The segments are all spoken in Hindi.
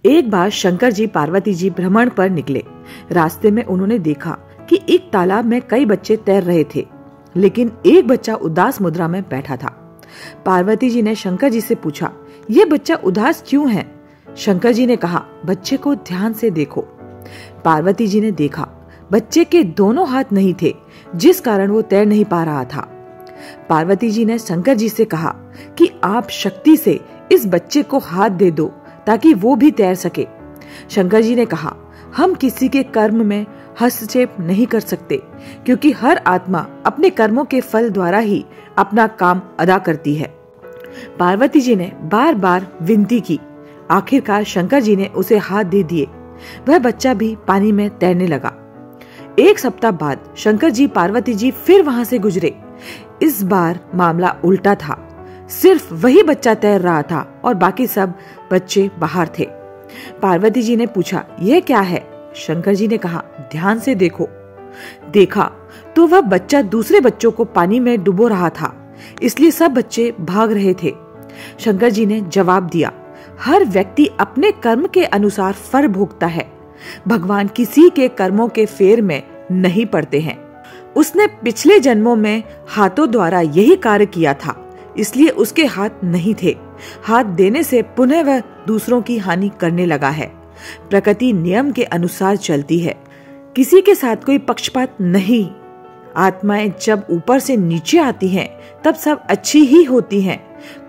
एक बार शंकर जी पार्वती जी भ्रमण पर निकले। रास्ते में उन्होंने देखा कि एक तालाब में कई बच्चे तैर रहे थे, लेकिन एक बच्चा उदास मुद्रा में बैठा था। पार्वती जी ने शंकर जी से पूछा, ये बच्चा उदास क्यों है? शंकर जी ने कहा, बच्चे को ध्यान से देखो। पार्वती जी ने देखा, बच्चे के दोनों हाथ नहीं थे, जिस कारण वो तैर नहीं पा रहा था। पार्वती जी ने शंकर जी से कहा कि आप शक्ति से इस बच्चे को हाथ दे दो ताकि वो भी तैर सके। शंकर जी ने कहा, हम किसी के कर्म में हस्तक्षेप नहीं कर सकते, क्योंकि हर आत्मा अपने कर्मों के फल द्वारा ही अपना काम अदा करती है। पार्वती जी ने बार बार विनती की। आखिरकार शंकर जी ने उसे हाथ दे दिए। वह बच्चा भी पानी में तैरने लगा। एक सप्ताह बाद शंकर जी पार्वती जी फिर वहां से गुजरे। इस बार मामला उल्टा था। सिर्फ वही बच्चा तैर रहा था और बाकी सब बच्चे बाहर थे। पार्वती जी ने पूछा, यह क्या है? शंकर जी ने कहा, ध्यान से देखो। देखा तो वह बच्चा दूसरे बच्चों को पानी में डुबो रहा था, इसलिए सब बच्चे भाग रहे थे। शंकर जी ने जवाब दिया, हर व्यक्ति अपने कर्म के अनुसार फल भोगता है। भगवान किसी के कर्मों के फेर में नहीं पड़ते हैं। उसने पिछले जन्मों में हाथों द्वारा यही कार्य किया था, इसलिए उसके हाथ नहीं थे। हाथ देने से पुनः वह दूसरों की हानि करने लगा है। प्रकृति नियम के अनुसार चलती है, किसी के साथ कोई पक्षपात नहीं। आत्माएं जब ऊपर से नीचे आती हैं, तब सब अच्छी ही होती हैं।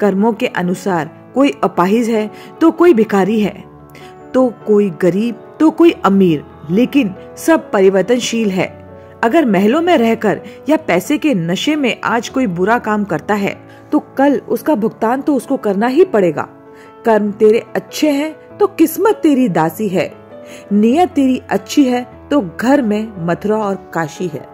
कर्मों के अनुसार कोई अपाहिज है तो कोई भिखारी है, तो कोई गरीब तो कोई अमीर, लेकिन सब परिवर्तनशील है। अगर महलों में रहकर या पैसे के नशे में आज कोई बुरा काम करता है, तो कल उसका भुगतान तो उसको करना ही पड़ेगा। कर्म तेरे अच्छे हैं तो किस्मत तेरी दासी है। नियत तेरी अच्छी है तो घर में मथुरा और काशी है।